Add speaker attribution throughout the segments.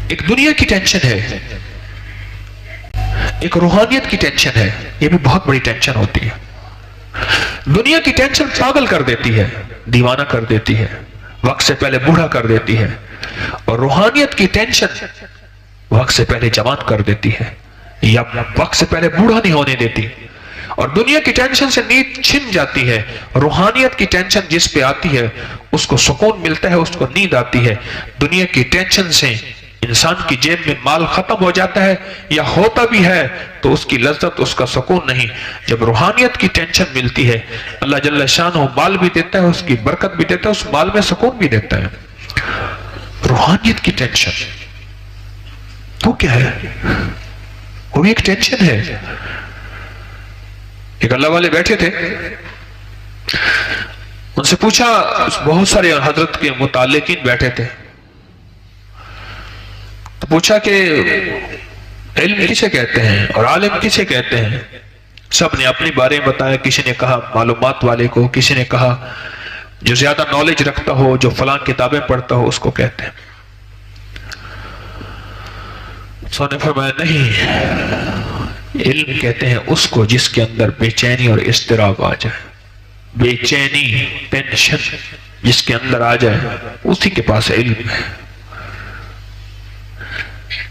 Speaker 1: ایک دنیا کی ٹینشن ہے، ایک روحانیت کی ٹینشن ہے. یہ بھی بہت بڑی ٹینشن ہوتی ہے. دنیا کی ٹینشن پاگل کر دیتی ہے، دیوانہ کر دیتی ہے، وقت سے پہلے بوڑھا کر دیتی ہے. اور روحانیت کی ٹینشن وقت سے پہلے جوان کر دیتی ہے، یا وقت سے پہلے بوڑھا نہیں ہونے دیتی. اور دنیا کی ٹینشن سے نیند چھن جاتی ہے. روحانیت کی ٹینشن جس پہ آتی ہے اس کو سکون ملتا ہے، اس کو نیند آتی ہے. دنیا کی ٹینشن سے انسان کی جیب میں مال ختم ہو جاتا ہے، یا ہوتا بھی ہے تو اس کی لذت، اس کا سکون نہیں. جب روحانیت کی ٹینشن ملتی ہے، اللہ جل شانہ مال بھی دیتا ہے، اس کی برکت بھی دیتا ہے، اس مال میں سکون بھی دیتا ہے. روحانیت کی ٹینشن وہ کیا ہے؟ وہ بھی ایک ٹینشن ہے. ایک اللہ والے بیٹھے تھے، ان سے پوچھا، بہت سارے حضرت کے متعلقین بیٹھے تھے، تو پوچھا کہ علم کسے کہتے ہیں اور عالم کسے کہتے ہیں؟ سب نے اپنی بارے میں بتایا. کسی نے کہا معلومات والے کو، کسی نے کہا جو زیادہ نالج رکھتا ہو، جو فلاں کتابیں پڑھتا ہو، اس کو کہتے ہیں. سو نے فرمایا نہیں، علم کہتے ہیں اس کو جس کے اندر بے چینی اور اضطراب آ جائے. بے چینی، ٹینشن جس کے اندر آ جائے، اسی کے پاس علم ہے.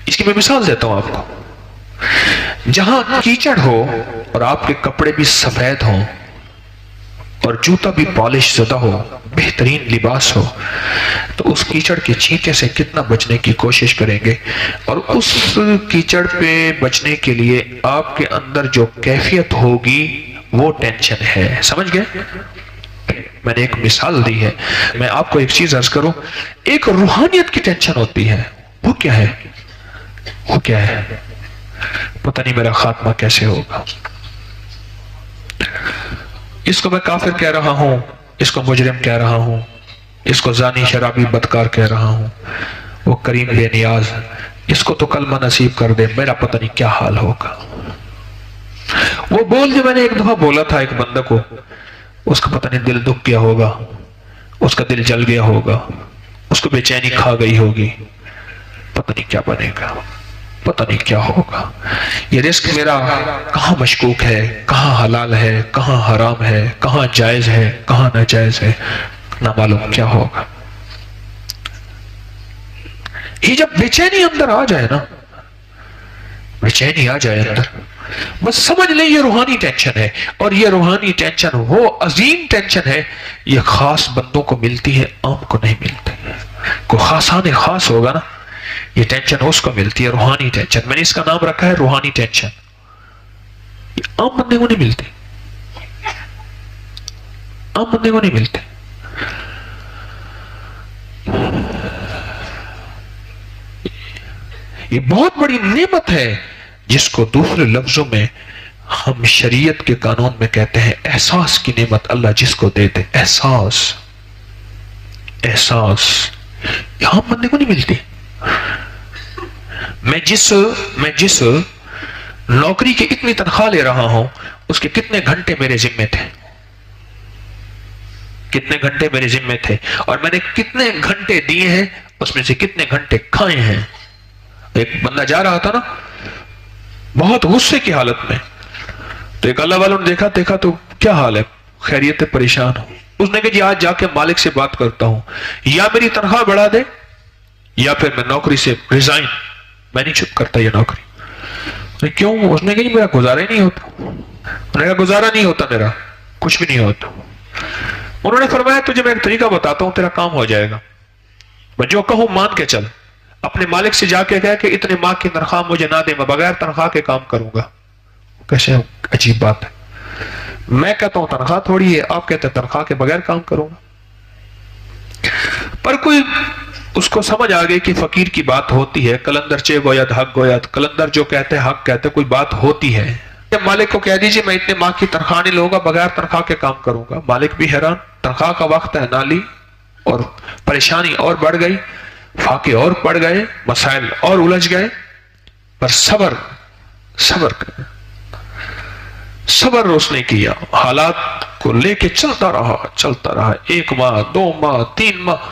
Speaker 1: اس کی میں مثال دیتا ہوں آپ کو. جہاں کیچڑ ہو اور آپ کے کپڑے بھی سفید ہوں اور جوتا بھی پالش زدہ ہو، بہترین لباس ہو، تو اس کیچڑ کے چھینٹے سے کتنا بچنے کی کوشش کریں گے. اور اس کیچڑ پہ بچنے کے لیے آپ کے اندر جو کیفیت ہوگی وہ ٹینشن ہے. سمجھ گئے؟ میں نے ایک مثال دی ہے. میں آپ کو ایک چیز عرض کروں، ایک روحانیت کی ٹینشن ہوتی ہے. وہ کیا ہے؟ وہ کیا ہے؟ پتہ نہیں میرا خاتمہ کیسے ہوگا. اس کو میں کافر کہہ رہا ہوں، اس کو مجرم کہہ رہا ہوں، اس کو زانی شرابی بدکار کہہ رہا ہوں، وہ کریم بے نیاز، اس کو تو کلمہ نصیب کر دے، میرا پتہ نہیں کیا حال ہوگا. وہ بول جو میں نے ایک دفعہ بولا تھا ایک بندہ کو، اس کا پتہ نہیں دل دکھ گیا ہوگا، اس کا دل جل گیا ہوگا، اس کو بے چینی کھا گئی ہوگی، پتہ نہیں کیا بنے گا، پتہ نہیں کیا ہوگا. یہ رزق میرا کہاں مشکوک ہے، کہاں حلال ہے، کہاں حرام ہے، کہاں جائز ہے، کہاں ناجائز ہے، نہ معلوم کیا ہوگا. یہ جب بے چینی اندر آ جائے نا، بے چینی آ جائے اندر، بس سمجھ لیں یہ روحانی ٹینشن ہے. اور یہ روحانی ٹینشن وہ عظیم ٹینشن ہے، یہ خاص بندوں کو ملتی ہے، عام کو نہیں ملتی. کوئی خاصان خاص ہوگا نا، یہ ٹینشن اس کو ملتی ہے، روحانی ٹینشن. میں نے اس کا نام رکھا ہے روحانی ٹینشن. یہ عام بندے کو نہیں ملتی، عام بندے کو نہیں ملتے. یہ بہت بڑی نعمت ہے جس کو دوسرے لفظوں میں ہم شریعت کے قانون میں کہتے ہیں احساس کی نعمت. اللہ جس کو دے دے احساس، احساس یہ عام بندے کو نہیں ملتی. میں جس نوکری کی اتنی تنخواہ لے رہا ہوں، اس کے کتنے گھنٹے میرے ذمے تھے، کتنے گھنٹے میرے ذمے تھے، اور میں نے کتنے گھنٹے دیے ہیں، اس میں سے کتنے گھنٹے کھائے ہیں. ایک بندہ جا رہا تھا نا بہت غصے کی حالت میں، تو ایک اللہ والوں نے دیکھا تو کیا حال ہے، خیریت ہے، پریشان ہو. اس نے کہا جی آج جا کے مالک سے بات کرتا ہوں، یا میری تنخواہ بڑھا دے یا پھر میں نوکری سے ریزائن، میں نہیں چھپ کرتا یہ نوکری. کیوں؟ اس نے کہا جی میرا گزارا ہی نہیں ہوتا. انہوں نے کہا گزارا نہیں ہوتا، میرا کچھ بھی نہیں ہوتا. انہوں نے فرمایا تجھے میں ایک طریقہ بتاتا ہوں، تیرا کام ہو جائے گا. میں جو کہوں مان کے چل، اپنے مالک سے جا کے کہہ کہ اتنے ماہ کی تنخواہ مجھے نہ دے، میں بغیر تنخواہ کے کام کروں گا. کیسے عجیب بات ہے، میں کہتا ہوں تنخواہ تھوڑی ہے، آپ کہتے ہیں تنخواہ کے بغیر کام کروں گا. پر کوئی اس کو سمجھ آ گئی کہ فقیر کی بات ہوتی ہے، کلندر چے گوید حق گوید، کلندر جو کہتے ہیں حق کہتے، کوئی بات ہوتی ہے. جب مالک کو کہہ دیجئے میں اتنے ماہ کی تنخواہ نہیں لوں گا، بغیر تنخواہ کے کام کروں گا. مالک بھی حیران، تنخواہ کا وقت ہے نہ لی، اور پریشانی اور بڑھ گئی، فاقے اور پڑ گئے، مسائل اور الجھ گئے. پر صبر اس نے کیا، حالات کو لے کے چلتا رہا. 1 ماہ 2 ماہ 3 ماہ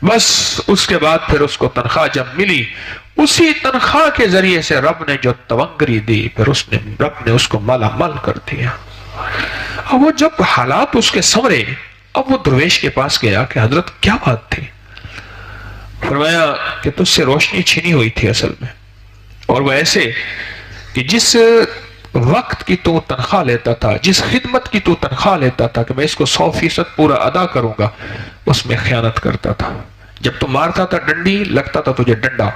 Speaker 1: بس اس کے بعد پھر اس کو تنخواہ جب ملی، اسی تنخواہ کے ذریعے سے رب نے جو تونگری دی، پھر رب نے اس کو مالا مال کر دیا۔ اب وہ جب حالات اس کے سنورے، اب وہ درویش کے پاس گیا کہ حضرت کیا بات تھی؟ فرمایا کہ تجھ سے روشنی چھینی ہوئی تھی اصل میں، اور وہ ایسے کہ جس وقت کی تو تنخواہ لیتا تھا، جس خدمت کی تو تنخواہ لیتا تھا کہ میں اس کو 100% پورا ادا کروں گا، اس میں خیانت کرتا تھا۔ جب تو مارتا تھا ڈنڈی، لگتا تھا تجھے ڈنڈا،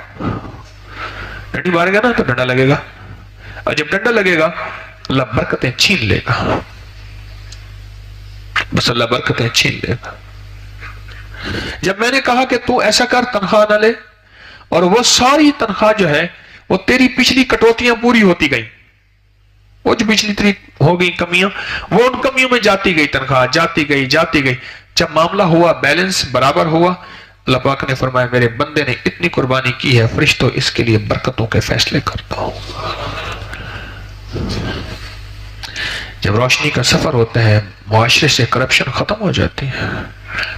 Speaker 1: ڈنڈی مارے گا نا تو ڈنڈا لگے گا، اور جب ڈنڈا لگے گا اللہ برکتیں چھین لے گا، بس اللہ برکتیں چھین لے گا۔ جب میں نے کہا کہ تو ایسا کر، تنخواہ نہ لے، اور وہ ساری تنخواہ جو ہے وہ تیری پچھلی کٹوتیاں پوری ہوتی گئیں، وہ جو پچھلی تیری ہو گئی کمیاں، وہ ان کمیوں میں جاتی گئی، تنخواہ جاتی گئی جاتی گئی۔ جب معاملہ ہوا، بیلنس برابر ہوا، اللہ پاک نے فرمایا میرے بندے نے اتنی قربانی کی ہے، فرشتوں اس کے لیے برکتوں کے فیصلے کرتا ہوں۔ جب روشنی کا سفر ہوتا ہے، معاشرے سے کرپشن ختم ہو جاتی ہے،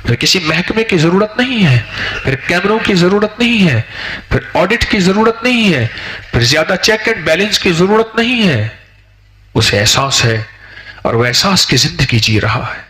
Speaker 1: پھر کسی محکمے کی ضرورت نہیں ہے، پھر کیمروں کی ضرورت نہیں ہے، پھر آڈٹ کی ضرورت نہیں ہے، پھر زیادہ چیک اینڈ بیلنس کی ضرورت نہیں ہے۔ اسے احساس ہے، اور وہ احساس کی زندگی جی رہا ہے۔